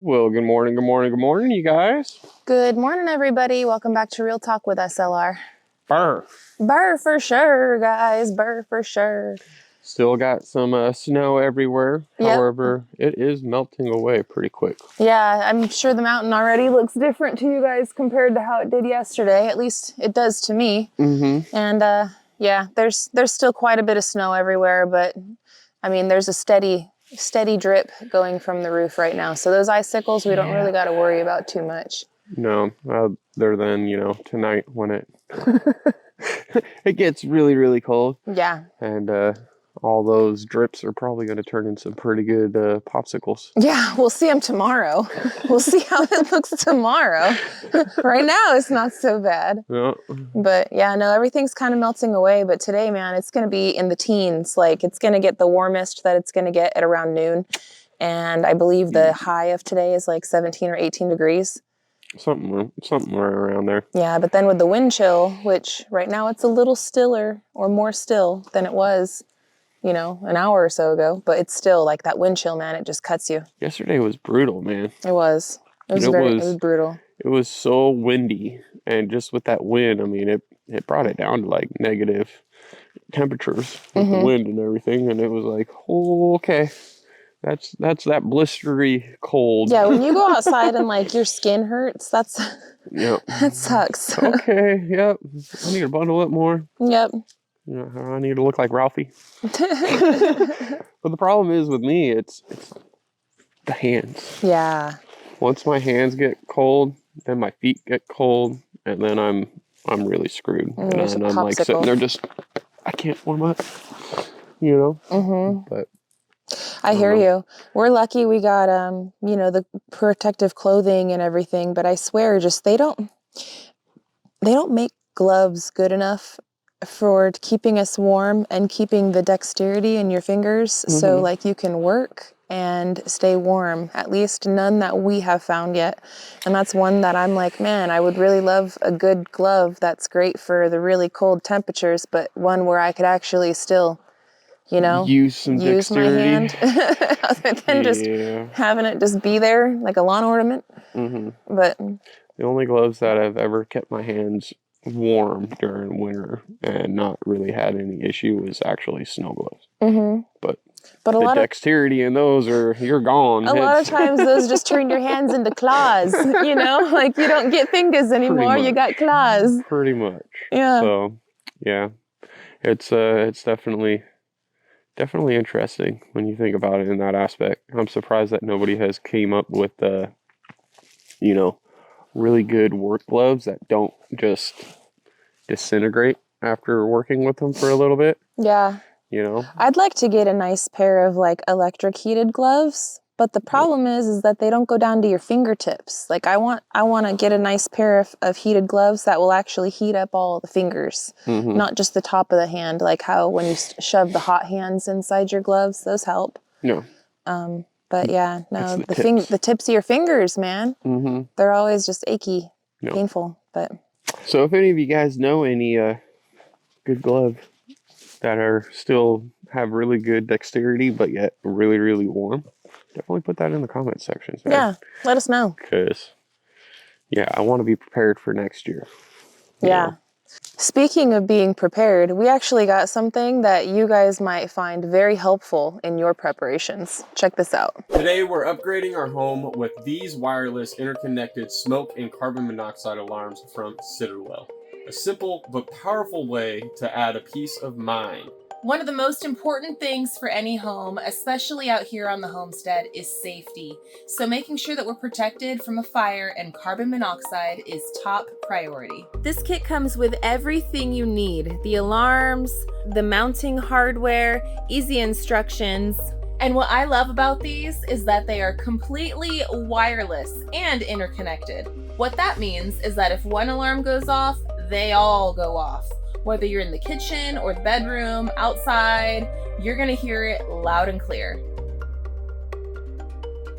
Well, good morning, you guys. Good morning, everybody. Welcome back to Real Talk with SLR. Burr. Burr for sure, guys. Burr for sure. Still got some snow everywhere. Yep. However, it is melting away pretty quick. Yeah, I'm sure the mountain already looks different to you guys compared to how it did yesterday. At least it does to me. Mm-hmm. And yeah, there's still quite a bit of snow everywhere, but I mean, there's a steady drip going from the roof right now. So those icicles, we don't really got to worry about too much. No, other than, tonight when it it gets really, really cold. Yeah. And all those drips are probably going to turn into some pretty good popsicles. Yeah, we'll see them tomorrow. We'll see how it looks tomorrow. Right now, it's not so bad. Yeah. But yeah, no, everything's kind of melting away. But today, man, it's going to be in the teens. Like, it's going to get the warmest that it's going to get at around noon. And I believe the high of today is like 17 or 18 degrees. Something right around there. Yeah, but then with the wind chill, which right now it's a little stiller or more still than it was, an hour or so ago, but it's still like that wind chill, man, it just cuts you. Yesterday was brutal, man. It was. It was brutal. It was so windy, and just with that wind, I mean, it brought it down to like negative temperatures with the wind and everything, and it was like, oh, okay. That's that blistery cold. Yeah, when you go outside and like your skin hurts, Yep. That sucks. Okay, yep. I need to bundle up more. Yep. I need to look like Ralphie. But the problem is with me, it's the hands. Yeah. Once my hands get cold, then my feet get cold, and then I'm really screwed. And then I'm like sitting there just, I can't warm up, But I hear you. We're lucky we got the protective clothing and everything, but I swear just they don't make gloves good enough for keeping us warm and keeping the dexterity in your fingers so like you can work and stay warm. At least none that we have found yet. And that's one that I'm like, man, I would really love a good glove that's great for the really cold temperatures, but one where I could actually still use my hand other than just having it just be there like a lawn ornament. But the only gloves that have ever kept my hands warm during winter and not really had any issue was actually snow gloves. But a lot of dexterity in those you're gone. A lot of times those just turn your hands into claws, like you don't get fingers anymore, you got claws. Pretty much. Yeah. So yeah, it's definitely interesting when you think about it in that aspect. I'm surprised that nobody has came up with really good work gloves that don't just disintegrate after working with them for a little bit. Yeah. I'd like to get a nice pair of like electric heated gloves, but the problem is that they don't go down to your fingertips. Like I want to get a nice pair of heated gloves that will actually heat up all the fingers, not just the top of the hand, like how when you shove the hot hands inside your gloves, those help. No. But yeah, no, the tips of your fingers, man, they're always just achy, painful. But so if any of you guys know any good gloves that are still have really good dexterity, but yet really, really warm, definitely put that in the comment section. Yeah, let us know. Because, I want to be prepared for next year. Yeah. Speaking of being prepared, we actually got something that you guys might find very helpful in your preparations. Check this out. Today we're upgrading our home with these wireless interconnected smoke and carbon monoxide alarms from Citadel. A simple but powerful way to add a peace of mind. One of the most important things for any home, especially out here on the homestead, is safety. So making sure that we're protected from a fire and carbon monoxide is top priority. This kit comes with everything you need: the alarms, the mounting hardware, easy instructions. And what I love about these is that they are completely wireless and interconnected. What that means is that if one alarm goes off, they all go off. Whether you're in the kitchen or the bedroom, outside, you're gonna hear it loud and clear.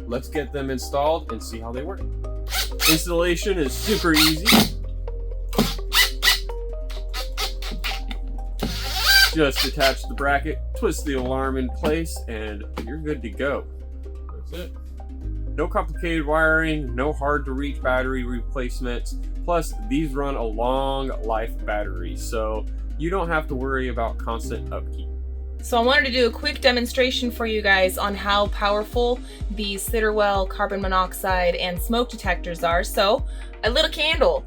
Let's get them installed and see how they work. Installation is super easy. Just attach the bracket, twist the alarm in place, and you're good to go. That's it. No complicated wiring, no hard to reach battery replacements. Plus, these run a long life battery, so you don't have to worry about constant upkeep. So I wanted to do a quick demonstration for you guys on how powerful these Sitterwell carbon monoxide and smoke detectors are. So I lit a candle.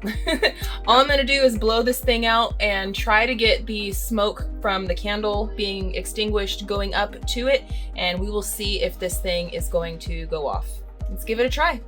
All I'm gonna do is blow this thing out and try to get the smoke from the candle being extinguished going up to it, and we will see if this thing is going to go off. Let's give it a try.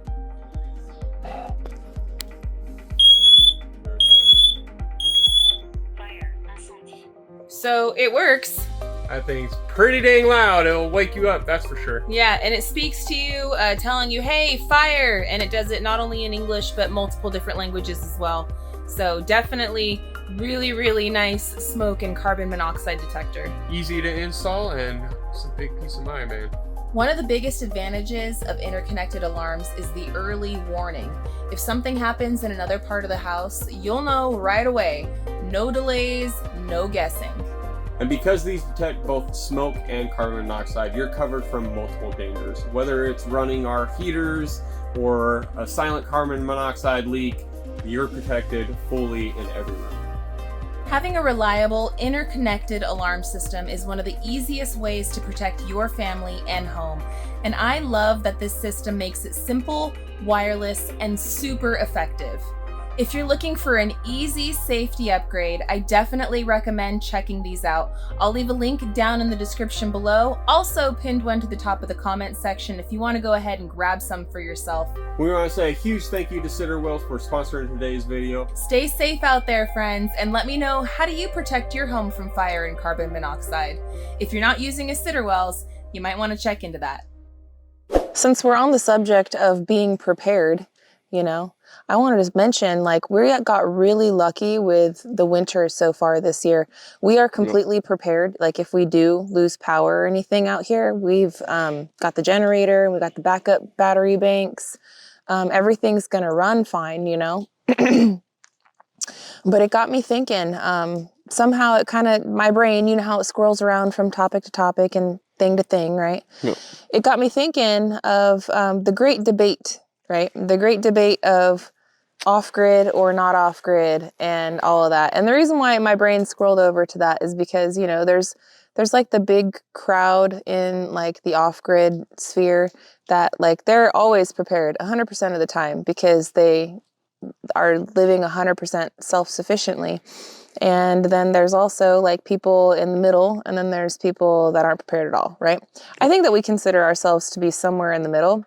So it works. That thing's pretty dang loud. It'll wake you up, that's for sure. Yeah, and it speaks to you, telling you, hey, fire! And it does it not only in English, but multiple different languages as well. So definitely really, really nice smoke and carbon monoxide detector. Easy to install, and it's a big peace of mind, man. One of the biggest advantages of interconnected alarms is the early warning. If something happens in another part of the house, you'll know right away. No delays, no guessing. And because these detect both smoke and carbon monoxide, you're covered from multiple dangers. Whether it's running our heaters or a silent carbon monoxide leak, you're protected fully in every room. Having a reliable, interconnected alarm system is one of the easiest ways to protect your family and home. And I love that this system makes it simple, wireless, and super effective. If you're looking for an easy safety upgrade, I definitely recommend checking these out. I'll leave a link down in the description below. Also pinned one to the top of the comment section if you want to go ahead and grab some for yourself. We want to say a huge thank you to Sitterwell for sponsoring today's video. Stay safe out there, friends, and let me know, how do you protect your home from fire and carbon monoxide? If you're not using a Sitterwells, you might want to check into that. Since we're on the subject of being prepared, you know, I wanted to mention, like, we got really lucky with the winter so far this year. We are completely prepared. Like, if we do lose power or anything out here, we've got the generator, we got the backup battery banks. Everything's gonna run fine, you know. But it got me thinking, somehow it kind of, my brain, you know how it squirrels around from topic to topic and thing to thing, right? Yep. It got me thinking of the great debate, right? The great debate of off-grid or not off-grid and all of that. And the reason why my brain scrolled over to that is because, you know, there's like the big crowd in like the off-grid sphere that like they're always prepared 100% of the time because they are living 100% self-sufficiently. And then there's also like people in the middle, and then there's people that aren't prepared at all, right? I think that we consider ourselves to be somewhere in the middle.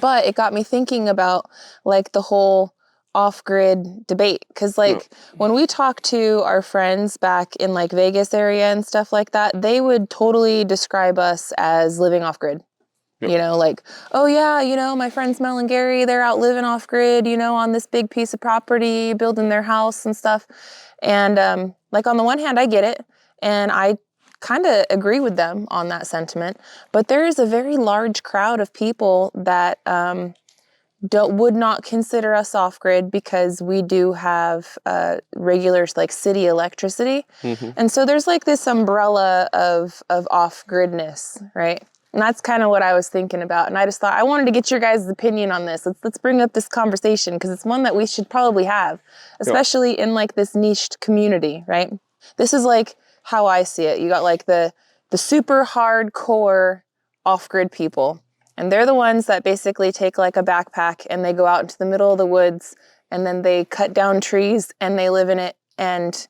But it got me thinking about like the whole off-grid debate. Because like when we talk to our friends back in like Vegas area and stuff like that, they would totally describe us as living off-grid. You know, like, oh yeah, you know, my friends Mel and Gary, they're out living off-grid, you know, on this big piece of property, building their house and stuff. And like on the one hand, I get it. And I kind of agree with them on that sentiment. But there is a very large crowd of people that would not consider us off-grid because we do have regular like city electricity. And so there's like this umbrella of off-gridness, right? And that's kind of what I was thinking about. And I just thought I wanted to get your guys' opinion on this. Let's bring up this conversation because it's one that we should probably have, especially in like this niched community, right? This is like how I see it. You got like the super hardcore off-grid people. And they're the ones that basically take like a backpack and they go out into the middle of the woods and then they cut down trees and they live in it and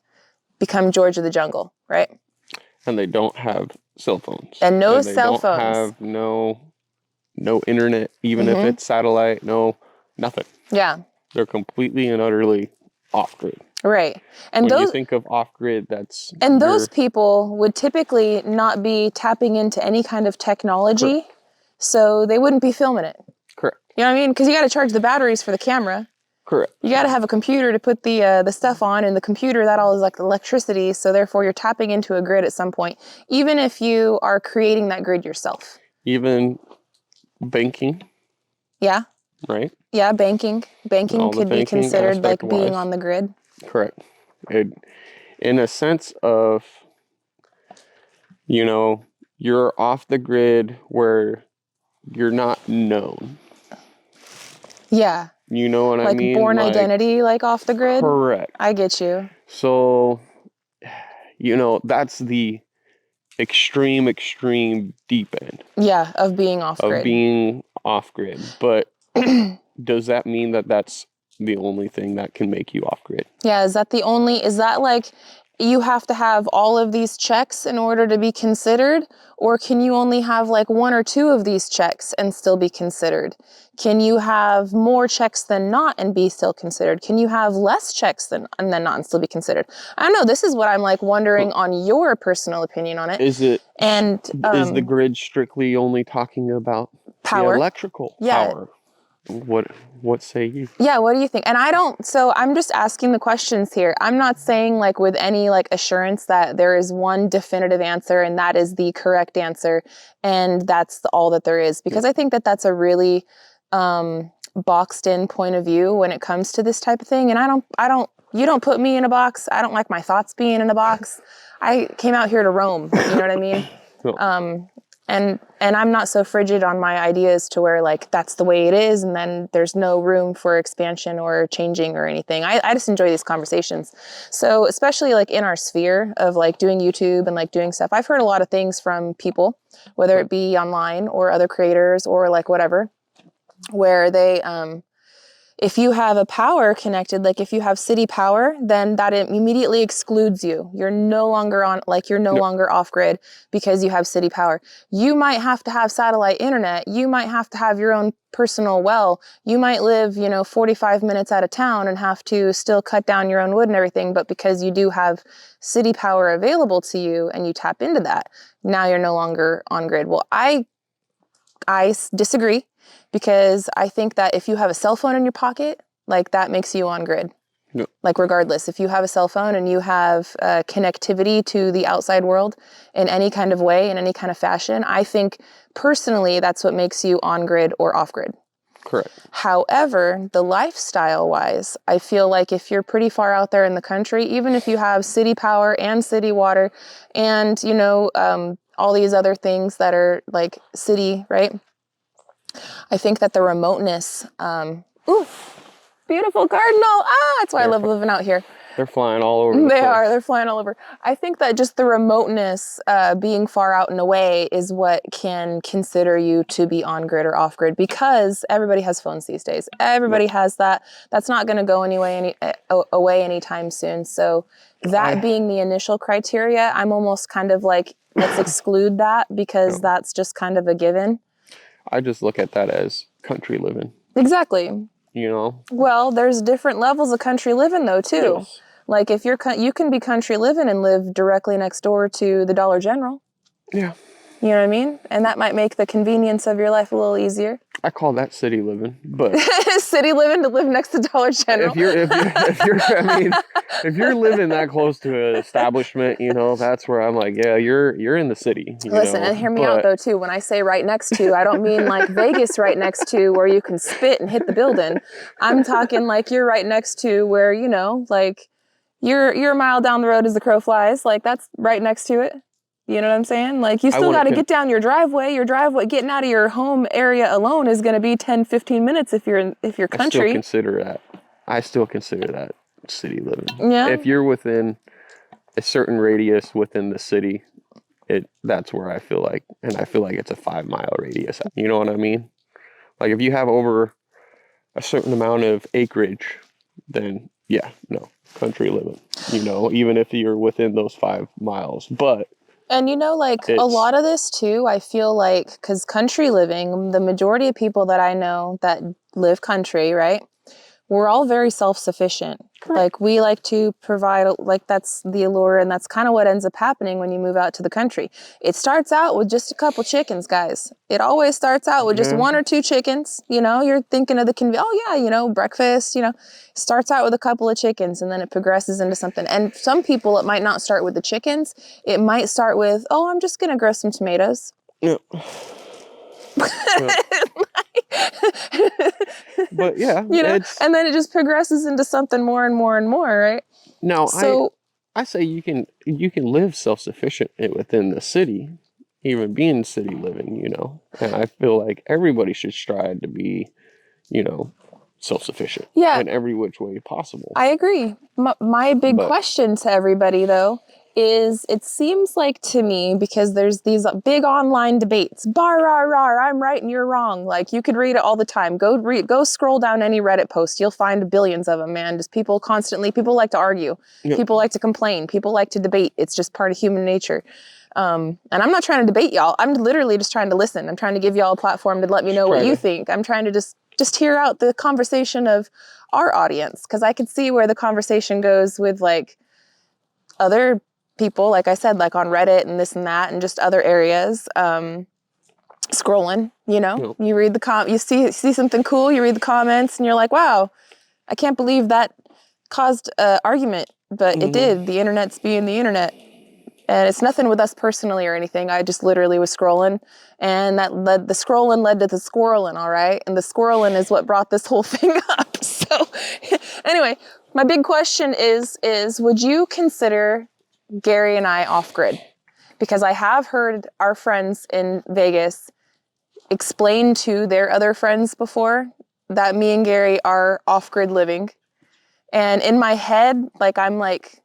become George of the jungle, right? And they don't have cell phones. And no they cell don't phones. Have no internet, even if it's satellite, nothing. Yeah. They're completely and utterly off-grid. Right. And when those, you think of off-grid, that's... And those people would typically not be tapping into any kind of technology, correct. So they wouldn't be filming it. Correct. You know what I mean? Because you got to charge the batteries for the camera. Correct. You got to have a computer to put the stuff on, and the computer, that all is like electricity, so therefore you're tapping into a grid at some point, even if you are creating that grid yourself. Even banking. Yeah. Right? Yeah, banking. Banking could be considered like being on the grid. Correct. In a sense of, you know, you're off the grid where you're not known. Yeah. You know what I mean? Born identity, like off the grid? Correct. I get you. So, that's the extreme deep end. Yeah, of being off grid. But does that mean that that's the only thing that can make you off grid? Yeah, is that like you have to have all of these checks in order to be considered? Or can you only have like one or two of these checks and still be considered? Can you have more checks than not and be still considered? Can you have less checks than not and still be considered? I don't know. This is what I'm like wondering on your personal opinion on it. Is the grid strictly only talking about power? The electrical power? What say you? Yeah, what do you think? And I'm just asking the questions here. I'm not saying like with any like assurance that there is one definitive answer and that is the correct answer and that's all that there is, because I think that that's a really boxed in point of view when it comes to this type of thing. And you don't put me in a box. I don't like my thoughts being in a box. I came out here to roam, you know what I mean? No. And I'm not so frigid on my ideas to where like that's the way it is and then there's no room for expansion or changing or anything. I just enjoy these conversations. So especially like in our sphere of like doing YouTube and like doing stuff, I've heard a lot of things from people, whether it be online or other creators or like whatever, where they if you have a power connected, like if you have city power, then that immediately excludes you. You're no longer longer off grid because you have city power. You might have to have satellite internet. You might have to have your own personal well. You might live, 45 minutes out of town and have to still cut down your own wood and everything. But because you do have city power available to you and you tap into that, now you're no longer on grid. Well, I disagree. Because I think that if you have a cell phone in your pocket, like that makes you on grid. Yep. Like regardless, if you have a cell phone and you have connectivity to the outside world in any kind of way, in any kind of fashion, I think personally that's what makes you on grid or off grid. Correct. However, the lifestyle wise, I feel like if you're pretty far out there in the country, even if you have city power and city water and, all these other things that are like city, right? I think that the remoteness, beautiful cardinal. That's why I love living out here. They're flying all over. They're flying all over. I think that just the remoteness, being far out and away is what can consider you to be on grid or off grid, because everybody has phones these days. Everybody has that. That's not going to go away anytime soon. So that being the initial criteria, I'm almost kind of like, let's exclude that because that's just kind of a given. I just look at that as country living. Exactly. Well, there's different levels of country living though too. Yes. Like if you can be country living and live directly next door to the Dollar General. Yeah. You know what I mean? And that might make the convenience of your life a little easier. I call that city living, but city living to live next to Dollar General. If you're living that close to an establishment, that's where I'm like, yeah, you're in the city. Listen, and hear me out though too. When I say right next to, I don't mean like Vegas right next to where you can spit and hit the building. I'm talking like you're right next to where, like you're a mile down the road as the crow flies. Like that's right next to it. You know what I'm saying? Like you still got to get down your driveway. Your driveway, getting out of your home area alone is going to be 10, 15 minutes if you're country. I still consider that city living. Yeah. If you're within a certain radius within the city, that's where I feel like it's a 5-mile radius. You know what I mean? Like if you have over a certain amount of acreage, then yeah, no, country living. Even if you're within those 5 miles, but. And a lot of this too, I feel like, because country living, the majority of people that I know that live country, right? We're all very self-sufficient. Correct. Like we like to provide, like that's the allure, and that's kind of what ends up happening when you move out to the country. It starts out with just a couple chickens, guys. It always starts out with just 1 or 2 chickens. You're thinking of breakfast, starts out with a couple of chickens and then it progresses into something. And some people, it might not start with the chickens. It might start with, I'm just going to grow some tomatoes. Yeah. But yeah, and then it just progresses into something more and more and more, right? No, so I say you can live self-sufficient within the city, even being city living, you know. And I feel like everybody should strive to be, you know, self-sufficient in every which way possible. I agree. My big question to everybody, though, is it seems like to me, because there's these big online debates, bar, rah, rah, I'm right and you're wrong. Like, you could read it all the time. Go scroll down any Reddit post. You'll find billions of them, man. Just people like to argue. Yep. People like to complain. People like to debate. It's just part of human nature. And I'm not trying to debate y'all. I'm literally just trying to listen. I'm trying to give y'all a platform to let me know what you think. I'm trying to just hear out the conversation of our audience, because I could see where the conversation goes with like other people, like I said, like on Reddit and this and that and just other areas. Scrolling, you know, you read you see something cool, you read the comments and you're like, wow, I can't believe that caused an argument, but it did. The internet's being the internet. And it's nothing with us personally or anything. I just literally was scrolling, and the scrolling led to the squirreling, all right? And the squirreling is what brought this whole thing up. So anyway, my big question is would you consider Gary and I off-grid? Because I have heard our friends in Vegas explain to their other friends before that me and Gary are off-grid living. And in my head, like, I'm like,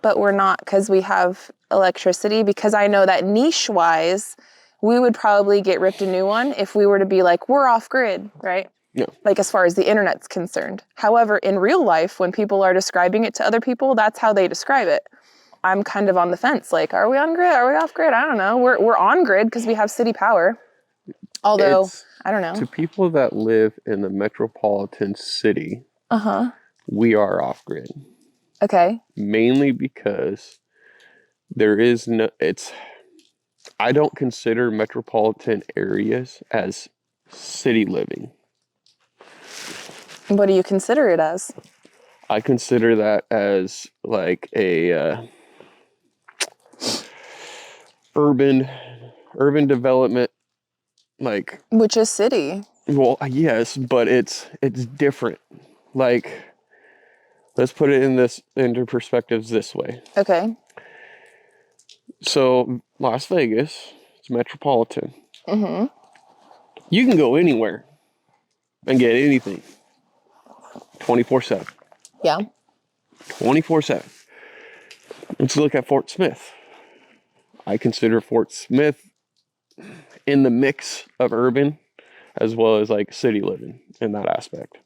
but we're not, because we have electricity, because I know that niche-wise, we would probably get ripped a new one if we were to be like, we're off-grid, right? Yeah. Like, as far as the internet's concerned. However, in real life, when people are describing it to other people, that's how they describe it. I'm kind of on the fence. Like, are we on grid? Are we off grid? I don't know. We're on grid because we have city power. Although, I don't know. To people that live in the metropolitan city, we are off grid. Okay. Mainly because I don't consider metropolitan areas as city living. What do you consider it as? I consider that as like a urban development, like, which is city. Well, yes, but it's different. Like, let's put it into perspectives this way. Okay. So Las Vegas, it's metropolitan. You can go anywhere and get anything 24/7. Yeah. 24/7. Let's look at Fort Smith. I consider Fort Smith in the mix of urban as well as like city living in that aspect.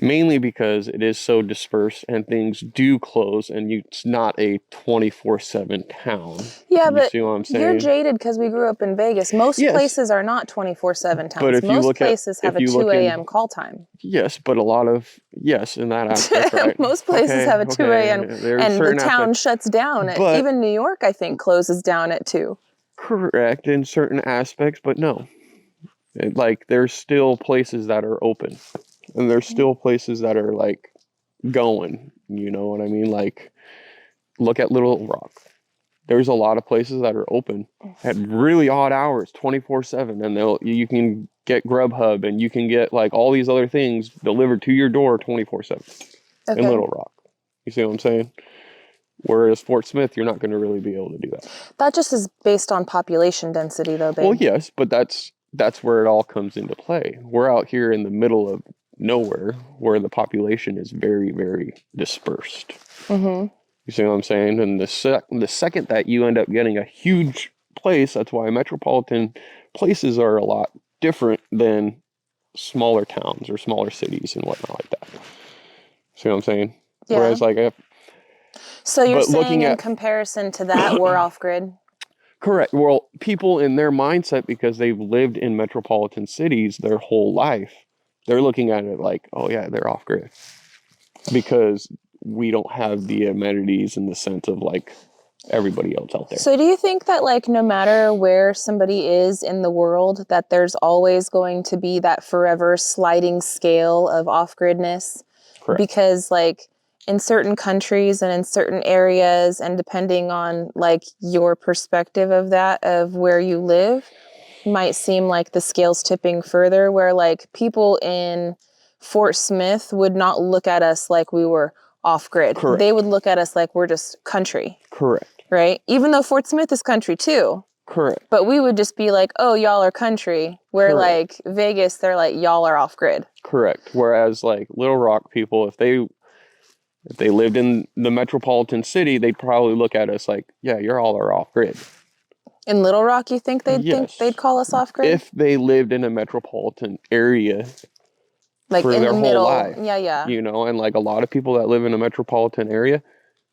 Mainly because it is so dispersed and things do close and it's not a 24/7 town. Yeah, you but see what I'm saying? You're jaded because we grew up in Vegas. Most places are not 24/7 towns. But if most places have a 2 a.m. call time. Yes, but a lot of, in that aspect, right? Most places have a 2 a.m. and the town shuts down. Even New York, I think, closes down at 2. Correct, in certain aspects, but no. Like, there's still places that are open. And there's still places that are, like, going. You know what I mean? Like, look at Little Rock. There's a lot of places that are open at really odd hours, 24/7. And you can get Grubhub and you can get, like, all these other things delivered to your door 24/7 in Little Rock. You see what I'm saying? Whereas Fort Smith, you're not going to really be able to do that. That just is based on population density, though, babe. Well, yes, but that's where it all comes into play. We're out here in the middle of nowhere where the population is very, very dispersed. You see what I'm saying? And the second that you end up getting a huge place, that's why metropolitan places are a lot different than smaller towns or smaller cities and whatnot like that. See what I'm saying? Yeah. Whereas, like, so you're saying in comparison to that, we're off grid? Correct. Well, people in their mindset, because they've lived in metropolitan cities their whole life, they're looking at it like, oh yeah, they're off grid. Because we don't have the amenities in the sense of like everybody else out there. So do you think that, like, no matter where somebody is in the world, that there's always going to be that forever sliding scale of off-gridness? Correct. Because, like, in certain countries and in certain areas, and depending on, like, your perspective of that, of where you live, might seem like the scale's tipping further, where, like, people in Fort Smith would not look at us like we were off-grid. Correct. They would look at us like we're just country. Correct. Right? Even though Fort Smith is country too. Correct. But we would just be like, oh, y'all are country. Where Correct. like Vegas, they're like, y'all are off grid. Correct. Whereas like Little Rock people, if they lived in the metropolitan city, they'd probably look at us like, yeah, you're all are off grid. In Little Rock, you think Yes. they'd call us off grid? If they lived in a metropolitan area Like for in their the whole middle. life. Yeah. You know, and like a lot of people that live in a metropolitan area,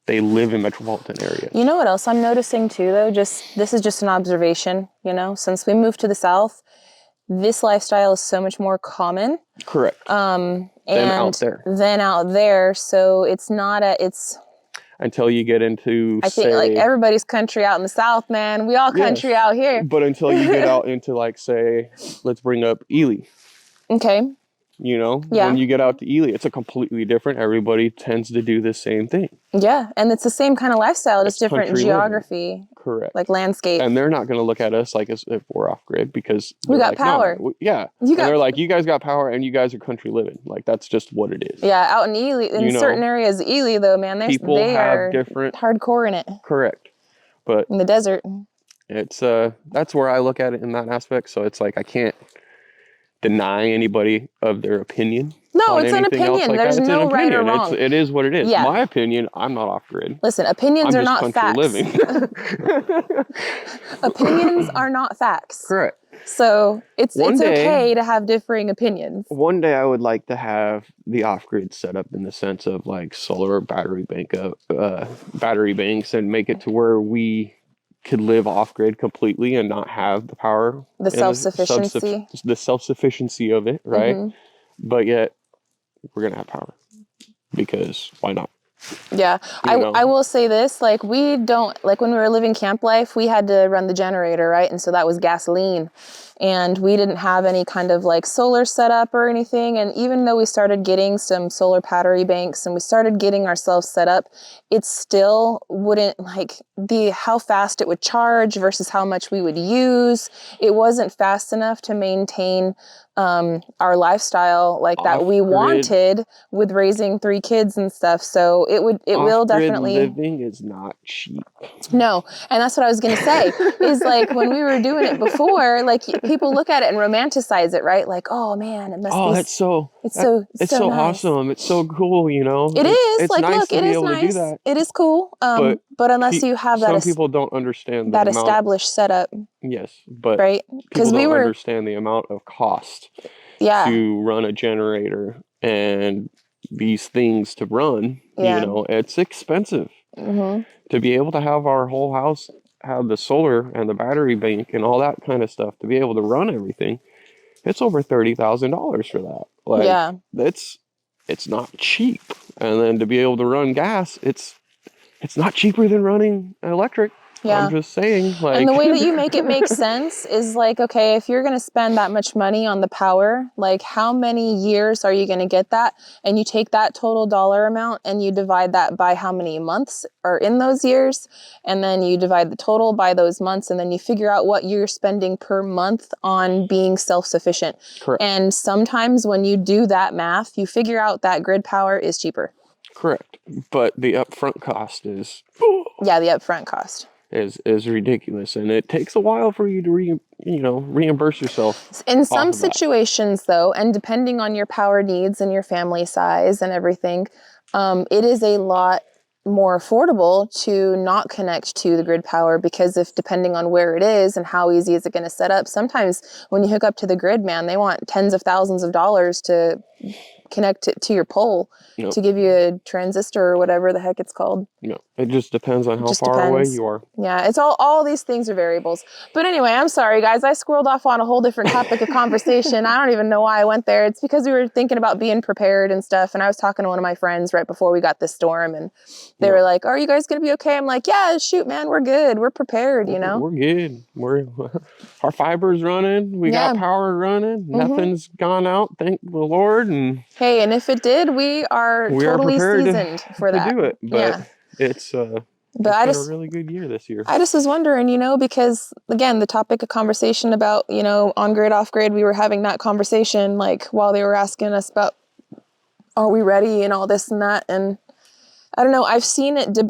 they live in metropolitan areas. You know what else I'm noticing too, though? This is just an observation, you know, since we moved to the South, this lifestyle is so much more common. Correct. And out there. Than out there. So it's not until you get into, I think like everybody's country out in the South, man. We all country out here. But until you get out into like, say, let's bring up Ely. Okay. You know, Yeah. when you get out to Ely, it's a completely different. Everybody tends to do the same thing. Yeah, and it's the same kind of lifestyle, just It's different country geography. living. Correct. Like landscape. And they're not going to look at us like as if we're off grid because we got like, power. No, they're like, you guys got power and you guys are country living. Like that's just what it is. Yeah, out in Ely, in certain areas of Ely though, man, they are different hardcore in it. Correct. But in the desert. It's that's where I look at it in that aspect. So it's like I can't deny anybody of their opinion. No, it's an opinion. Like There's no right or wrong. It is what it is. Yeah. My opinion, I'm not off grid. Listen, opinions are not facts. Living. Opinions are not facts. Correct. So it's okay to have differing opinions. One day I would like to have the off-grid setup in the sense of like solar battery banks and make it to where we could live off-grid completely and not have the power. The self-sufficiency. The self-sufficiency of it, right? Mm-hmm. But yet we're going to have power because why not? Yeah. I will say this, like we don't, like when we were living camp life, we had to run the generator, right? And so that was gasoline and we didn't have any kind of like solar setup or anything. And even though we started getting some solar battery banks and we started getting ourselves set up, it still wouldn't like how fast it would charge versus how much we would use. It wasn't fast enough to maintain our lifestyle like that we wanted with raising 3 kids and stuff. So it will definitely. Living is not cheap. No. And that's what I was going to say is like when we were doing it before, like people look at it and romanticize it, right? Like, oh man, it must be. It's so nice. awesome. It's so cool, you know? It's like, nice look, it is nice. It is cool. But unless you have that. Some people don't understand that established setup. Yes. But right? Because we don't understand the amount of cost to run a generator and these things to run, you know, it's expensive. Mm-hmm. To be able to have our whole house have the solar and the battery bank and all that kind of stuff to be able to run everything, it's over $30,000 for that. Like, it's not cheap. And then to be able to run gas, it's not cheaper than running electric. Yeah. I'm just saying, like. And the way that you make it make sense is like, okay, if you're going to spend that much money on the power, like how many years are you going to get that? And you take that total dollar amount and you divide that by how many months are in those years. And then you divide the total by those months. And then you figure out what you're spending per month on being self-sufficient. Correct. And sometimes when you do that math, you figure out that grid power is cheaper. Correct. But the upfront cost is. Yeah, the upfront cost. Is ridiculous, and it takes a while for you to reimburse yourself. In some situations, though, and depending on your power needs and your family size and everything, it is a lot more affordable to not connect to the grid power because if depending on where it is and how easy is it going to set up, sometimes when you hook up to the grid, man, they want tens of thousands of dollars to connect it to your pole to give you a transistor or whatever the heck it's called. No, it just depends on how far away you are. Yeah, it's all these things are variables. But anyway, I'm sorry, guys. I squirreled off on a whole different topic of conversation. I don't even know why I went there. It's because we were thinking about being prepared and stuff. And I was talking to one of my friends right before we got this storm. And they were like, are you guys going to be okay? I'm like, yeah, shoot, man, we're good. We're prepared, you know? We're good. Our fiber's running. We got power running. Mm-hmm. Nothing's gone out, thank the Lord. And hey, and if it did, we are totally seasoned for that. To do it. But it's been a really good year this year. I just was wondering, because again, the topic of conversation about, on grid, off grid, we were having that conversation like while they were asking us about, are we ready and all this and that. And I don't know, I've seen the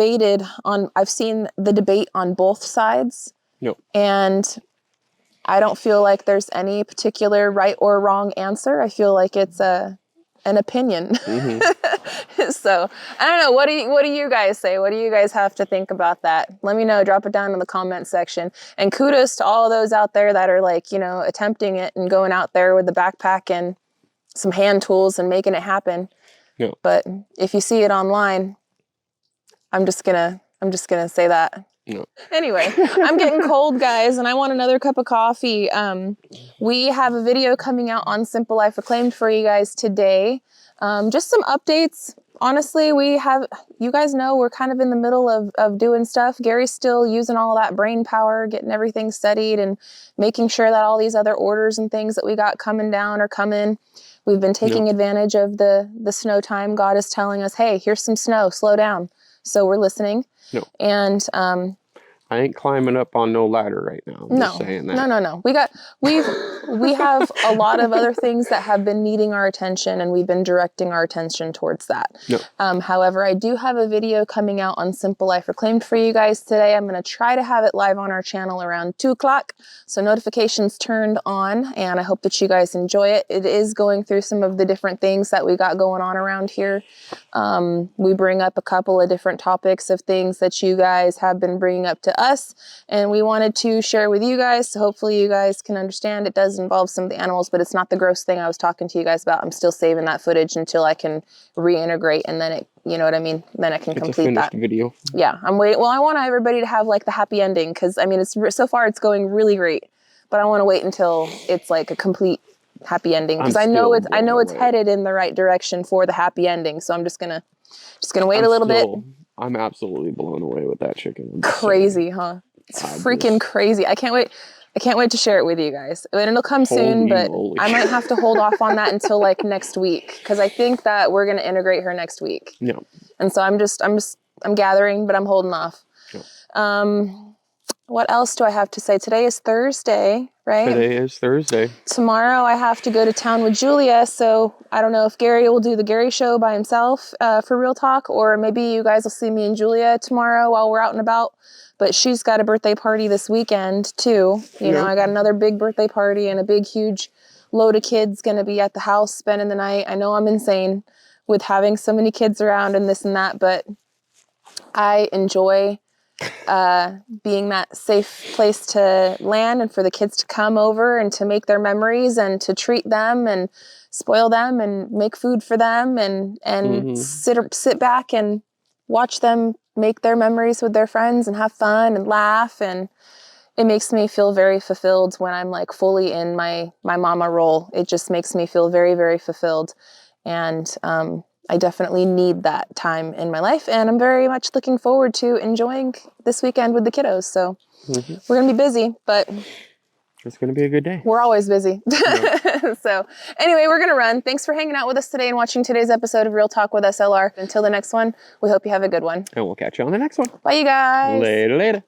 debate on both sides. No. And I don't feel like there's any particular right or wrong answer. I feel like it's an opinion. So I don't know. What do you guys say? What do you guys have to think about that? Let me know. Drop it down in the comment section. And kudos to all of those out there that are like, you know, attempting it and going out there with the backpack and some hand tools and making it happen. No. But if you see it online, I'm just gonna say that. No. Anyway, I'm getting cold, guys, and I want another cup of coffee. We have a video coming out on Simple Life Reclaimed for you guys today. Just some updates. Honestly, you guys know we're kind of in the middle of doing stuff. Gary's still using all of that brain power, getting everything studied and making sure that all these other orders and things that we got coming down are coming. We've been taking advantage of the snow time. God is telling us, hey, here's some snow, slow down. So we're listening. No. And I ain't climbing up on no ladder right now. I'm just saying that. No. We have a lot of other things that have been needing our attention, and we've been directing our attention towards that. No. However, I do have a video coming out on Simple Life Reclaimed for you guys today. I'm going to try to have it live on our channel around 2 o'clock. So notifications turned on, and I hope that you guys enjoy it. It is going through some of the different things that we got going on around here. We bring up a couple of different topics of things that you guys have been bringing up to us, and we wanted to share with you guys, so hopefully you guys can understand. It does involve some of the animals, but it's not the gross thing I was talking to you guys about. I'm still saving that footage until I can reintegrate, and then it, you know what I mean, then I can complete that video. Yeah, I'm waiting. Well, I want everybody to have like the happy ending, because I mean, so far it's going really great, but I want to wait until it's like a complete happy ending, because I know it's headed in the right direction for the happy ending. So I'm just gonna wait a little bit. I'm absolutely blown away with that chicken. Crazy, huh? It's freaking crazy. I can't wait to share it with you guys. And it'll come soon, but I might have to hold off on that until like next week, because I think that we're gonna integrate her next week. Yeah. And so I'm gathering, but I'm holding off. Yeah. What else do I have to say? Today is Thursday, right? Today is Thursday. Tomorrow I have to go to town with Julia, so I don't know if Gary will do the Gary show by himself for Real Talk, or maybe you guys will see me and Julia tomorrow while we're out and about. But she's got a birthday party this weekend too. You know, I got another big birthday party, and a big, huge load of kids going to be at the house spending the night. I know I'm insane with having so many kids around and this and that, but I enjoy being that safe place to land and for the kids to come over and to make their memories and to treat them and spoil them and make food for them and sit back and watch them make their memories with their friends and have fun and laugh. And it makes me feel very fulfilled when I'm like fully in my mama role. It just makes me feel very, very fulfilled. And I definitely need that time in my life, and I'm very much looking forward to enjoying this weekend with the kiddos. So we're going to be busy, but it's going to be a good day. We're always busy. Yeah. So anyway, we're going to run. Thanks for hanging out with us today and watching today's episode of Real Talk with SLR. Until the next one, we hope you have a good one. And we'll catch you on the next one. Bye, you guys. Later.